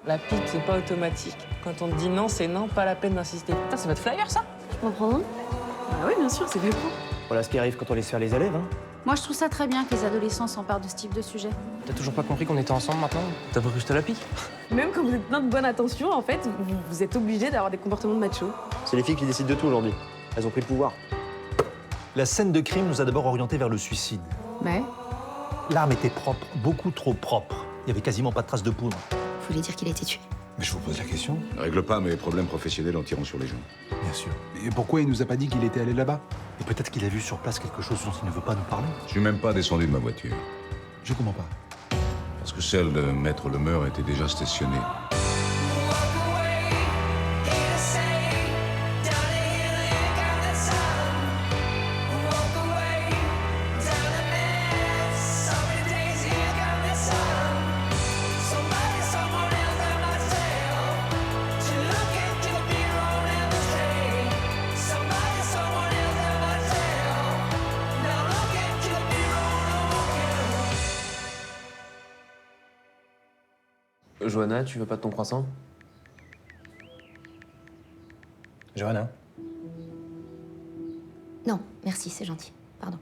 La pipe, c'est pas automatique. Quand on te dit non, c'est non, pas la peine d'insister. Putain, c'est votre flyer, ça? Je peux en prendre un? Ah oui, bien sûr, c'est fait pour. Voilà ce qui arrive quand on laisse faire les élèves, hein. Moi, je trouve ça très bien que les adolescents s'emparent de ce type de sujet. T'as toujours pas compris qu'on était ensemble maintenant? T'as pas cru que je te la pique? Même quand vous êtes plein de bonne attention, en fait, vous êtes obligé d'avoir des comportements de macho. C'est les filles qui décident de tout aujourd'hui. Elles ont pris le pouvoir. La scène de crime nous a d'abord orientés vers le suicide. Ouais. L'arme était propre, beaucoup trop propre. Il y avait quasiment pas de traces de poudre. Vous voulez dire qu'il a été tué? Mais je vous pose la question. Ne règle pas mes problèmes professionnels en tirant sur les gens. Bien sûr. Et pourquoi il nous a pas dit qu'il était allé là-bas? Et peut-être qu'il a vu sur place quelque chose dont il ne veut pas nous parler. Je suis même pas descendu de ma voiture. Je comprends pas. Parce que celle de Maître Lemeur était déjà stationnée. Johanna, tu veux pas de ton croissant? Johanna. Non, merci, c'est gentil. Pardon.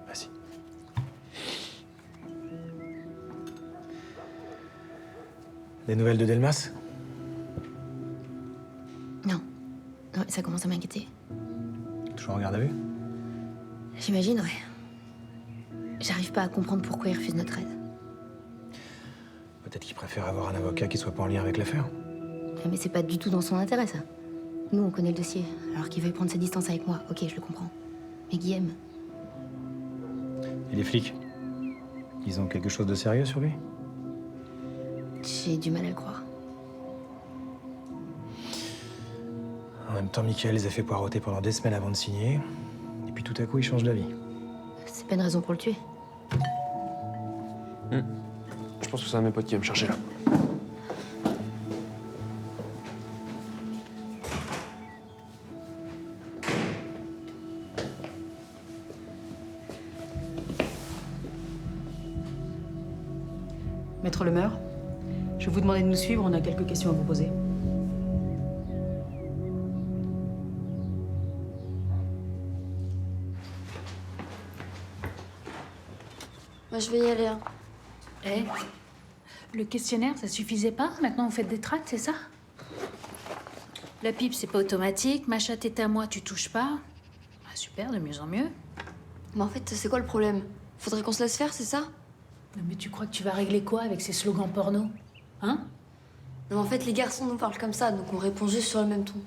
Vas-y. Des nouvelles de Delmas? Non. Non, ça commence à m'inquiéter. Toujours en garde à vue? J'imagine, ouais. J'arrive pas à comprendre pourquoi il refuse notre aide. Peut-être qu'il préfère avoir un avocat qui soit pas en lien avec l'affaire. Mais c'est pas du tout dans son intérêt, ça. Nous, on connaît le dossier. Alors qu'il veuille prendre ses distances avec moi, ok, je le comprends. Mais Guillaume... Et les flics? Ils ont quelque chose de sérieux sur lui? J'ai du mal à le croire. En même temps, Michael les a fait poireauter pendant des semaines avant de signer. Et puis tout à coup, il change d'avis. C'est pas une raison pour le tuer. Je pense que c'est un de mes potes qui va me chercher là. Maître Lemeur, je vais vous demander de nous suivre, on a quelques questions à vous poser. Moi, je vais y aller, hein. Eh, le questionnaire, ça suffisait pas? Maintenant, vous faites des tracts, c'est ça? La pipe, c'est pas automatique. Ma chatte est à moi, tu touches pas. Ah, super, de mieux en mieux. Mais en fait, c'est quoi le problème? Faudrait qu'on se laisse faire, c'est ça? Non, mais tu crois que tu vas régler quoi avec ces slogans porno? Hein? Non, en fait, les garçons nous parlent comme ça, donc on répond juste sur le même ton.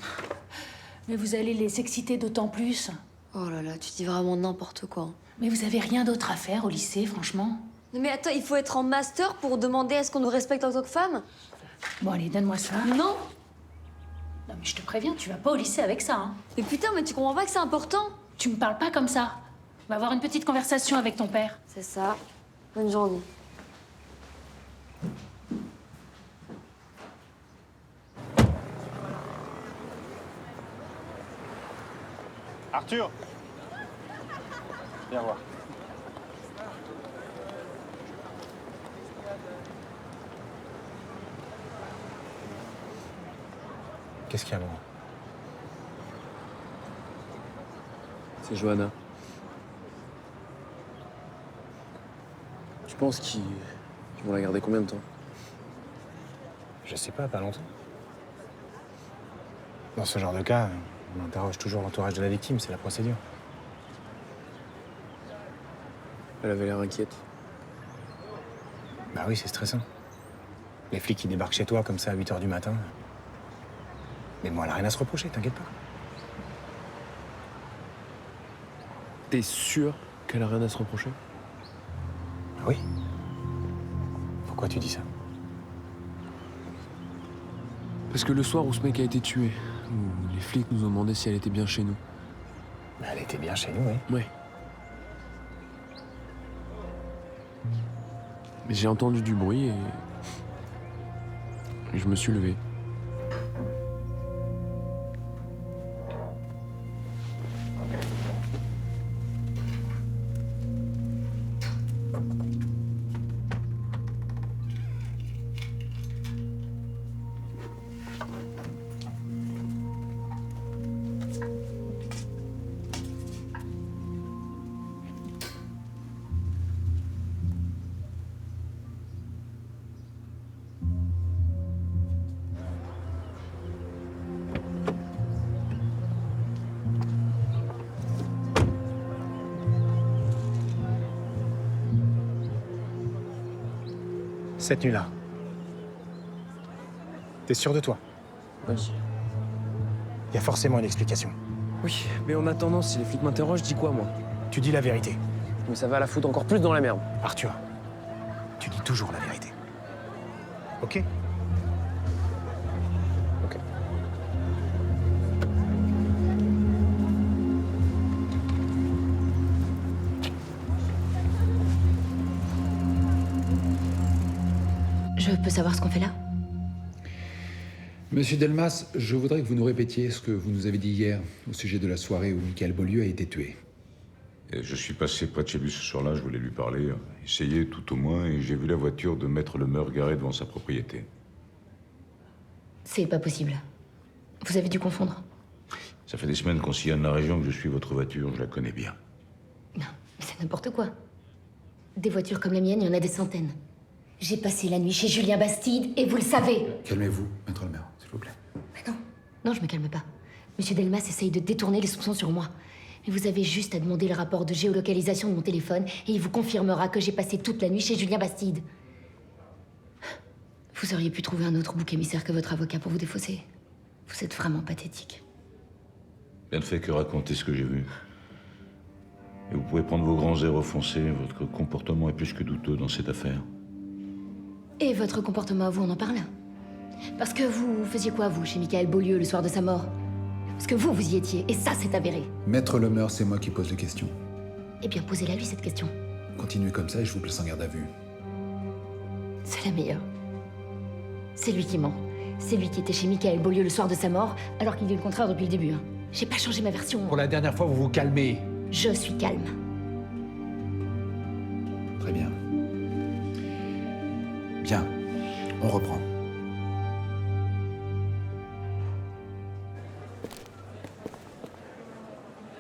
Mais vous allez les exciter d'autant plus. Oh là là, tu dis vraiment n'importe quoi. Mais vous avez rien d'autre à faire au lycée, franchement. Non mais attends, il faut être en master pour demander à ce qu'on nous respecte en tant que femme? Bon, allez, donne-moi ça. Non! Non, mais je te préviens, tu vas pas au lycée avec ça, hein. Mais putain, mais tu comprends pas que c'est important? Tu me parles pas comme ça. On va avoir une petite conversation avec ton père. C'est ça. Bonne journée. Arthur! Viens voir. Qu'est-ce qu'il y a, maman? C'est Johanna. Tu penses qu'ils vont la garder combien de temps? Je sais pas longtemps. Dans ce genre de cas, on interroge toujours l'entourage de la victime, c'est la procédure. Elle avait l'air inquiète. Bah oui, c'est stressant. Les flics qui débarquent chez toi comme ça à 8 h du matin. Mais bon, elle a rien à se reprocher, t'inquiète pas. T'es sûr qu'elle a rien à se reprocher? Ah oui? Pourquoi tu dis ça? Parce que le soir où ce mec a été tué, où les flics nous ont demandé si elle était bien chez nous. Bah, elle était bien chez nous, oui. Ouais. Mais j'ai entendu du bruit et je me suis levé. Cette nuit-là. T'es sûr de toi? Oui. Il y a forcément une explication. Oui, mais en attendant, si les flics m'interrogent, je dis quoi, moi? Tu dis la vérité. Mais ça va la foutre encore plus dans la merde. Arthur, tu dis toujours la vérité. Ok? Ok. Je peux savoir ce qu'on fait là? Monsieur Delmas, je voudrais que vous nous répétiez ce que vous nous avez dit hier au sujet de la soirée où Michael Beaulieu a été tué. Et je suis passé près de chez lui ce soir-là, je voulais lui parler, essayer tout au moins, et j'ai vu la voiture de Maître Lemeur garée devant sa propriété. C'est pas possible. Vous avez dû confondre. Ça fait des semaines qu'on sillonne la région, que je suis votre voiture, je la connais bien. Non, mais c'est n'importe quoi. Des voitures comme la mienne, il y en a des centaines. J'ai passé la nuit chez Julien Bastide et vous le savez. Calmez-vous, Maître Lemeur, s'il vous plaît. Mais non. Non, je me calme pas. Monsieur Delmas essaye de détourner les soupçons sur moi. Mais vous avez juste à demander le rapport de géolocalisation de mon téléphone et il vous confirmera que j'ai passé toute la nuit chez Julien Bastide. Vous auriez pu trouver un autre bouc émissaire que votre avocat pour vous défausser. Vous êtes vraiment pathétique. Rien ne fait que raconter ce que j'ai vu. Et vous pouvez prendre vos grands airs offensés, votre comportement est plus que douteux dans cette affaire. Et votre comportement à vous, on en parle? Parce que vous faisiez quoi, vous, chez Michael Beaulieu, le soir de sa mort? Parce que vous y étiez, et ça, c'est avéré. Maître Lemeur, c'est moi qui pose les questions. Eh bien, posez-la lui, cette question. Continuez comme ça et je vous place en garde à vue. C'est la meilleure. C'est lui qui ment. C'est lui qui était chez Michael Beaulieu le soir de sa mort, alors qu'il dit le contraire depuis le début. Hein. J'ai pas changé ma version. Pour la dernière fois, vous vous calmez. Je suis calme. Très bien. Bien, on reprend.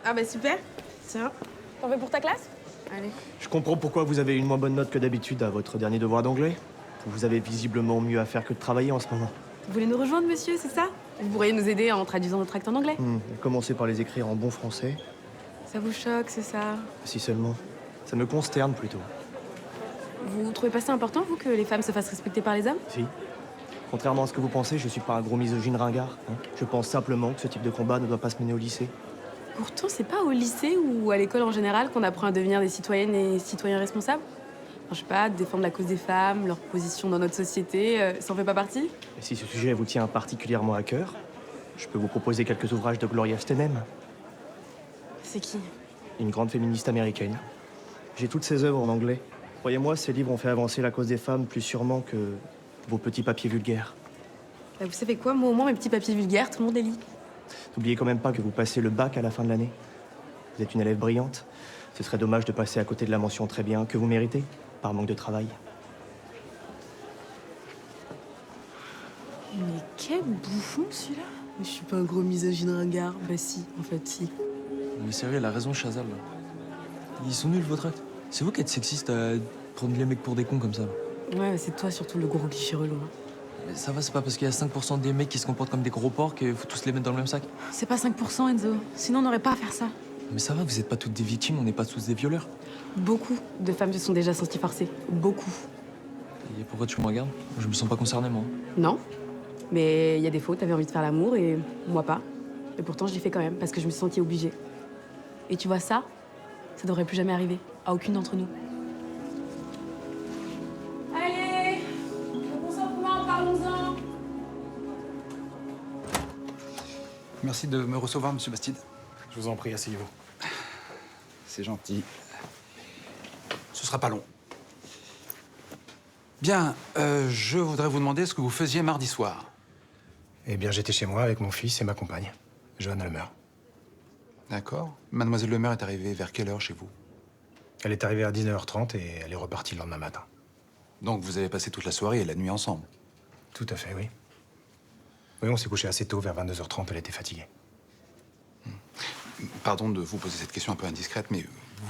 Ah bah super. Tiens. T'en veux pour ta classe? Allez. Je comprends pourquoi vous avez une moins bonne note que d'habitude à votre dernier devoir d'anglais. Vous avez visiblement mieux à faire que de travailler en ce moment. Vous voulez nous rejoindre, monsieur, c'est ça? Vous pourriez nous aider en traduisant nos tracts en anglais. Commencez par les écrire en bon français. Ça vous choque, c'est ça? Si seulement. Ça me consterne plutôt. Vous trouvez pas ça important, vous, que les femmes se fassent respecter par les hommes? Si. Contrairement à ce que vous pensez, je suis pas un gros misogyne ringard. Hein. Je pense simplement que ce type de combat ne doit pas se mener au lycée. Pourtant, c'est pas au lycée ou à l'école en général qu'on apprend à devenir des citoyennes et citoyens responsables? Enfin, je sais pas, défendre la cause des femmes, leur position dans notre société, ça en fait pas partie? Et si ce sujet vous tient particulièrement à cœur, je peux vous proposer quelques ouvrages de Gloria Steinem. C'est qui? Une grande féministe américaine. J'ai toutes ses œuvres en anglais. Croyez-moi, ces livres ont fait avancer la cause des femmes plus sûrement que vos petits papiers vulgaires. Bah, vous savez quoi? Moi, au moins, mes petits papiers vulgaires, tout le monde les lit. N'oubliez quand même pas que vous passez le bac à la fin de l'année. Vous êtes une élève brillante. Ce serait dommage de passer à côté de la mention très bien que vous méritez, par manque de travail. Mais quel bouffon, celui-là! Mais je suis pas un gros misogyne ringard. Bah si, en fait, si. Mais sérieux, elle a raison, Chazal. Là. Ils sont nuls, vos tracts. C'est vous qui êtes sexiste à prendre les mecs pour des cons comme ça. Là. Ouais, c'est toi surtout le gros cliché relou. Hein. Mais ça va, c'est pas parce qu'il y a 5% des mecs qui se comportent comme des gros porcs qu'il faut tous les mettre dans le même sac. C'est pas 5%, Enzo. Sinon, on n'aurait pas à faire ça. Mais ça va, vous êtes pas toutes des victimes, on n'est pas tous des violeurs. Beaucoup de femmes se sont déjà senties forcées. Beaucoup. Et pourquoi tu me regardes? Je me sens pas concerné, moi. Non. Mais il y a des fois, t'avais envie de faire l'amour et moi pas. Et pourtant, je l'ai fait quand même parce que je me suis sentie obligée. Et tu vois, ça devrait plus jamais arriver. À aucune d'entre nous. Allez! Le consentement, parlons-en! Merci de me recevoir, monsieur Bastide. Je vous en prie, asseyez-vous. C'est gentil. Ce sera pas long. Bien, je voudrais vous demander ce que vous faisiez mardi soir. Eh bien, j'étais chez moi avec mon fils et ma compagne, Johanna Lemeur. D'accord. Mademoiselle Lemeur est arrivée vers quelle heure chez vous? Elle est arrivée à 19h30 et elle est repartie le lendemain matin. Donc vous avez passé toute la soirée et la nuit ensemble? Tout à fait, oui. Oui, on s'est couché assez tôt, vers 22h30, elle était fatiguée. Pardon de vous poser cette question un peu indiscrète, mais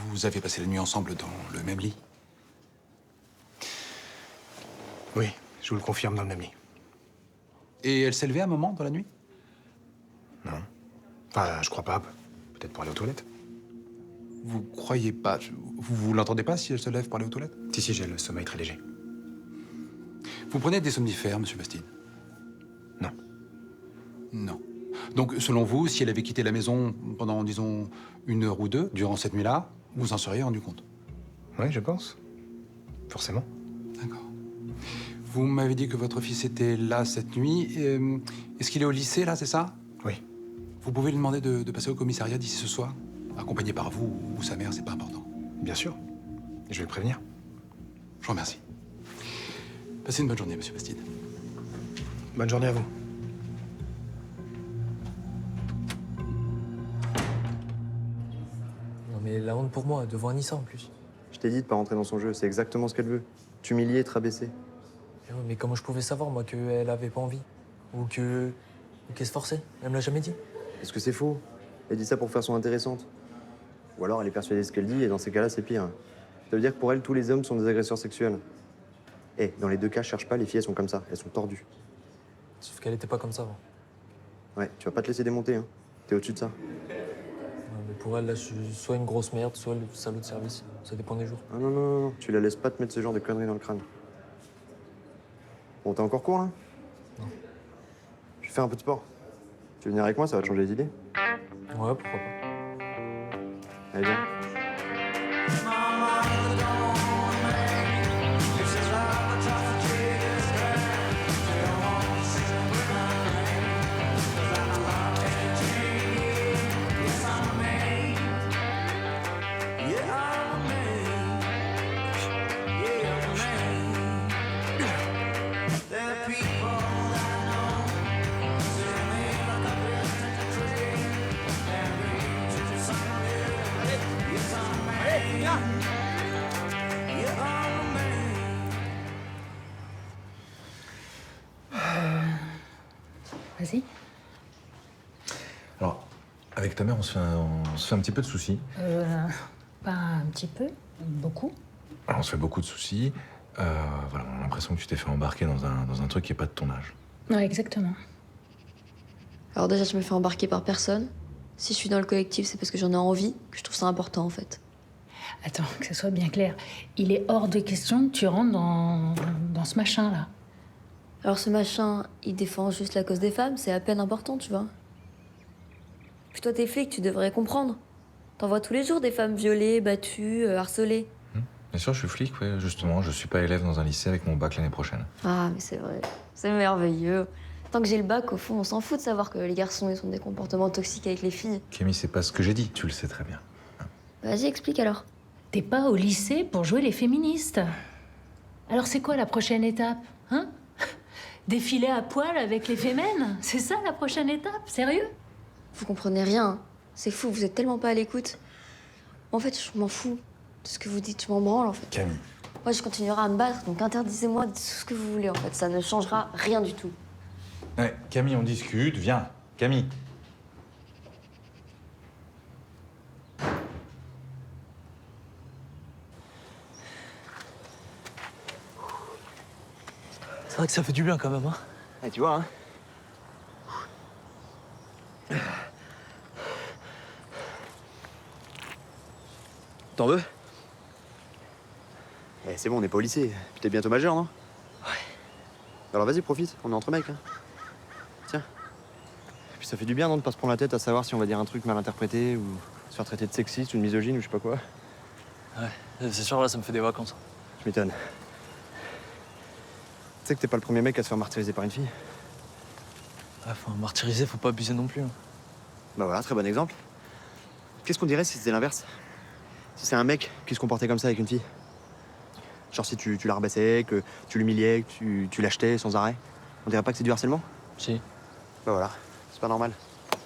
vous avez passé la nuit ensemble dans le même lit? Oui, je vous le confirme, dans le même lit. Et elle s'est levée un moment dans la nuit? Non. Enfin, je crois pas. Peut-être pour aller aux toilettes. Vous croyez pas? Vous l'entendez pas si elle se lève pour aller aux toilettes? Si, j'ai le sommeil très léger. Vous prenez des somnifères, monsieur Bastide? Non. Non. Donc, selon vous, si elle avait quitté la maison pendant, disons, 1 heure ou 2, durant cette nuit-là, vous en seriez rendu compte? Oui, je pense. Forcément. D'accord. Vous m'avez dit que votre fils était là cette nuit. Est-ce qu'il est au lycée, là, c'est ça? Oui. Vous pouvez lui demander de passer au commissariat d'ici ce soir? Accompagné par vous ou sa mère, c'est pas important. Bien sûr. Je vais le prévenir. Je vous remercie. Passez une bonne journée, monsieur Bastide. Bonne journée à vous. Non mais la honte pour moi, devant Anissa en plus. Je t'ai dit de pas rentrer dans son jeu, c'est exactement ce qu'elle veut. T'humilier et te rabaisser. Mais comment je pouvais savoir, moi, qu'elle avait pas envie? Ou qu'elle se forçait? Elle me l'a jamais dit. Est-ce que c'est faux? Elle dit ça pour faire son intéressante. Ou alors elle est persuadée de ce qu'elle dit, et dans ces cas-là, c'est pire. Ça veut dire que pour elle, tous les hommes sont des agresseurs sexuels. Eh, dans les deux cas, cherche pas, les filles, elles sont comme ça, elles sont tordues. Sauf qu'elle était pas comme ça avant. Ouais, tu vas pas te laisser démonter, hein. T'es au-dessus de ça. Ouais, mais pour elle, là, je suis soit une grosse merde, soit le salaud de service. Ça dépend des jours. Ah non, non, non, non, tu la laisses pas te mettre ce genre de conneries dans le crâne. Bon, t'es encore court, là? Non. Je vais faire un peu de sport. Tu veux venir avec moi, ça va te changer les idées? Ouais, pourquoi pas. Allez, viens. Vas-y. Alors, avec ta mère, on se fait un petit peu de soucis. Pas un petit peu, beaucoup. Alors, on se fait beaucoup de soucis. Voilà, on a l'impression que tu t'es fait embarquer dans un truc qui est pas de ton âge. Ouais, exactement. Alors déjà, je me fais embarquer par personne. Si je suis dans le collectif, c'est parce que j'en ai envie, que je trouve ça important, en fait. Attends, que ce soit bien clair. Il est hors de question que tu rentres dans ce machin-là. Alors ce machin, il défend juste la cause des femmes, c'est à peine important, tu vois. Puis toi, t'es flic, tu devrais comprendre. T'en vois tous les jours des femmes violées, battues, harcelées. Bien sûr, je suis flic, ouais. Justement, je suis pas élève dans un lycée avec mon bac l'année prochaine. Ah, mais c'est vrai. C'est merveilleux. Tant que j'ai le bac, au fond, on s'en fout de savoir que les garçons, ils ont des comportements toxiques avec les filles. Camille, c'est pas ce que j'ai dit, tu le sais très bien. Vas-y, explique alors. T'es pas au lycée pour jouer les féministes. Alors c'est quoi la prochaine étape, hein? Défiler à poil avec les fémènes? C'est ça la prochaine étape? Sérieux? Vous comprenez rien. C'est fou, vous êtes tellement pas à l'écoute. En fait, je m'en fous de ce que vous dites, je m'en branle en fait. Camille. Moi, je continuerai à me battre, donc interdisez-moi de tout ce que vous voulez en fait. Ça ne changera rien du tout. Ouais, Camille, on discute, viens. Camille. C'est vrai que ça fait du bien quand même, hein. Eh, tu vois, hein. T'en veux? Eh, c'est bon, on n'est pas au lycée. Puis t'es bientôt majeur, non? Ouais. Alors vas-y, profite, on est entre mecs, hein. Tiens. Et puis ça fait du bien, non, de pas se prendre la tête à savoir si on va dire un truc mal interprété ou se faire traiter de sexiste ou de misogyne ou je sais pas quoi. Ouais, c'est sûr, là, ça me fait des vacances. Je m'étonne. Tu sais que t'es pas le premier mec à se faire martyriser par une fille? Ouais, faut martyriser, faut pas abuser non plus. Hein. Bah voilà, très bon exemple. Qu'est-ce qu'on dirait si c'était l'inverse? Si c'est un mec qui se comportait comme ça avec une fille? Genre si tu la rabaissais, que tu l'humiliais, que tu l'achetais sans arrêt? On dirait pas que c'est du harcèlement? Si. Bah voilà, c'est pas normal. Tu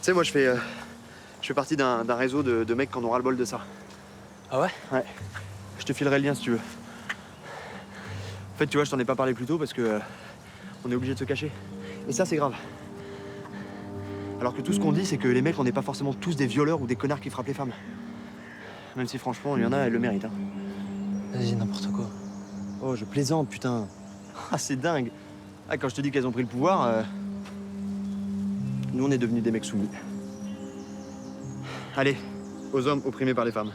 sais, moi je fais partie d'un réseau de mecs qui en ont ras-le-bol de ça. Ah ouais? Ouais. Je te filerai le lien si tu veux. En fait, tu vois, je t'en ai pas parlé plus tôt parce que on est obligé de se cacher. Et ça, c'est grave. Alors que tout ce qu'on dit, c'est que les mecs, on n'est pas forcément tous des violeurs ou des connards qui frappent les femmes. Même si franchement, il y en a, elles le méritent. Hein. Vas-y, n'importe quoi. Oh, je plaisante, putain. Ah, c'est dingue. Ah, quand je te dis qu'elles ont pris le pouvoir, nous, on est devenus des mecs soumis. Allez, aux hommes opprimés par les femmes.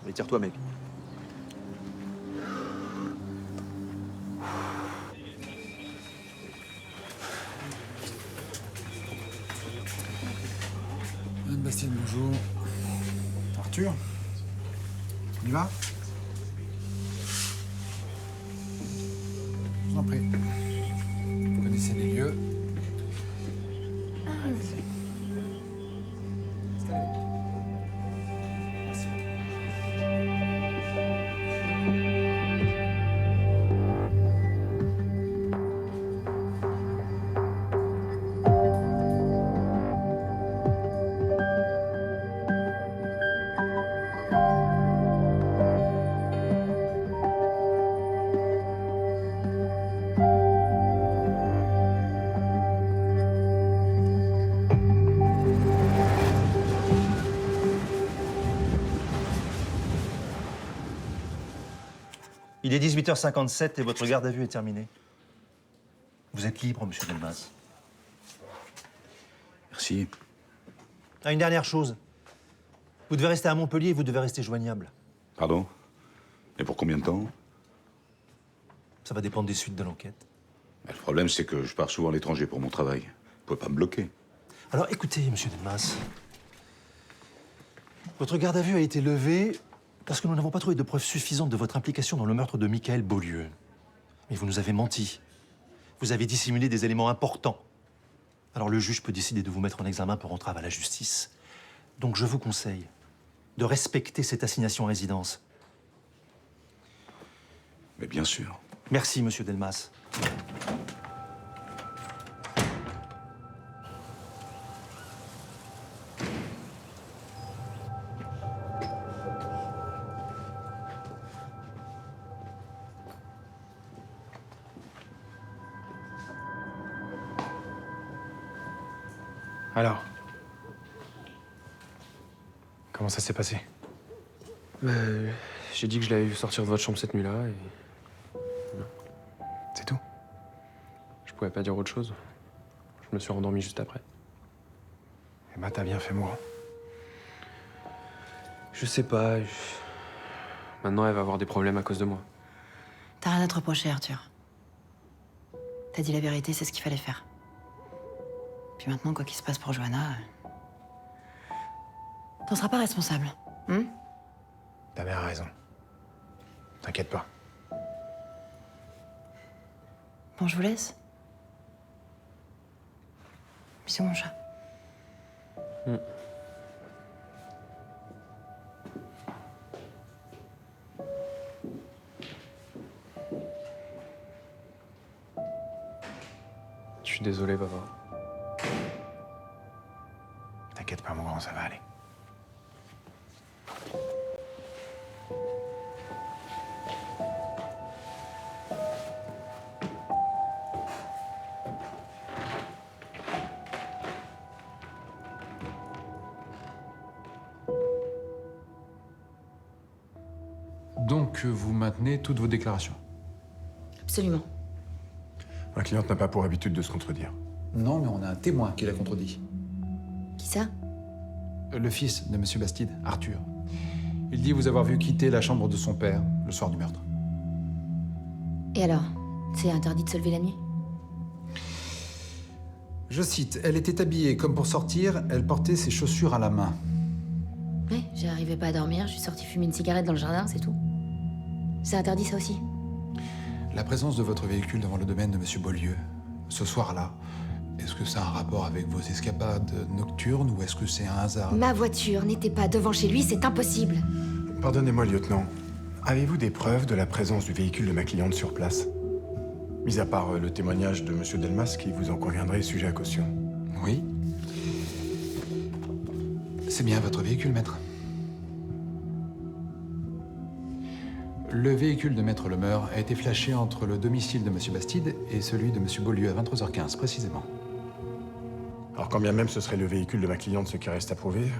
Allez, tire-toi, mec. Bastide, bonjour. Arthur, on y va? Je vous en prie. Vous connaissez les lieux. Allez-y. Installez-vous. Merci. Il est 18h57 et votre garde à vue est terminée. Vous êtes libre, monsieur Delmas. Merci. Ah, une dernière chose. Vous devez rester à Montpellier et vous devez rester joignable. Pardon? Et pour combien de temps? Ça va dépendre des suites de l'enquête. Le problème, c'est que je pars souvent à l'étranger pour mon travail. Vous pouvez pas me bloquer. Alors écoutez, monsieur Delmas. Votre garde à vue a été levée parce que nous n'avons pas trouvé de preuves suffisantes de votre implication dans le meurtre de Michael Beaulieu. Mais vous nous avez menti. Vous avez dissimulé des éléments importants. Alors le juge peut décider de vous mettre en examen pour entrave à la justice. Donc je vous conseille de respecter cette assignation à résidence. Mais bien sûr. Merci, monsieur Delmas. Alors, comment ça s'est passé? J'ai dit que je l'avais vu sortir de votre chambre cette nuit-là et... C'est tout? Je pouvais pas dire autre chose. Je me suis rendormi juste après. Eh ben, t'as bien fait, moi. Je sais pas. Maintenant, elle va avoir des problèmes à cause de moi. T'as rien à te reprocher, Arthur. T'as dit la vérité, c'est ce qu'il fallait faire. Puis maintenant, quoi qu'il se passe pour Johanna, t'en seras pas responsable. Ta mère a raison. T'inquiète pas. Bon, je vous laisse. Bisous, mon chat. Je suis désolé, papa. T'inquiète pas, mon grand, ça va aller. Donc, vous maintenez toutes vos déclarations? Absolument. Ma cliente n'a pas pour habitude de se contredire. Non, mais on a un témoin qui l'a contredit. Qui ça? Le fils de Monsieur Bastide, Arthur. Il dit vous avoir vu quitter la chambre de son père le soir du meurtre. Et alors? C'est interdit de se lever la nuit? Je cite, elle était habillée comme pour sortir, elle portait ses chaussures à la main. Ouais, j'arrivais pas à dormir, je suis sortie fumer une cigarette dans le jardin, c'est tout. C'est interdit ça aussi? La présence de votre véhicule devant le domaine de Monsieur Beaulieu, ce soir-là, est-ce que ça a un rapport avec vos escapades nocturnes ou est-ce que c'est un hasard? Ma voiture n'était pas devant chez lui, c'est impossible. Pardonnez-moi, lieutenant. Avez-vous des preuves de la présence du véhicule de ma cliente sur place? Mis à part le témoignage de Monsieur Delmas, qui, vous en conviendrez, est sujet à caution. Oui. C'est bien votre véhicule, maître. Le véhicule de Maître Lemeur a été flashé entre le domicile de Monsieur Bastide et celui de Monsieur Beaulieu à 23h15, précisément. Alors, quand bien même ce serait le véhicule de ma cliente, ce qui reste à prouver,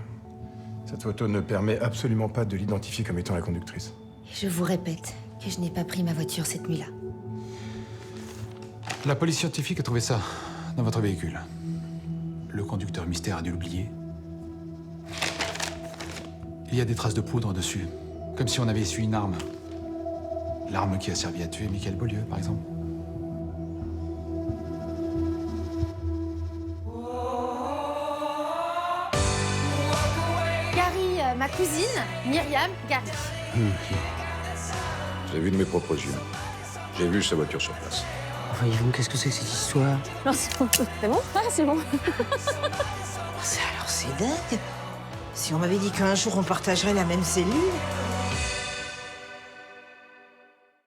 cette photo ne permet absolument pas de l'identifier comme étant la conductrice. Je vous répète que je n'ai pas pris ma voiture cette nuit-là. La police scientifique a trouvé ça dans votre véhicule. Le conducteur mystère a dû l'oublier. Il y a des traces de poudre dessus, comme si on avait essuyé une arme. L'arme qui a servi à tuer Michael Beaulieu, par exemple. cousine, Myriam Gary. Je l'ai vu de mes propres yeux. J'ai vu sa voiture sur place. Enfin, Yvon, qu'est-ce que c'est que cette histoire? Non, c'est bon. C'est bon? Ah, c'est bon. Alors c'est dingue. Si on m'avait dit qu'un jour on partagerait la même cellule.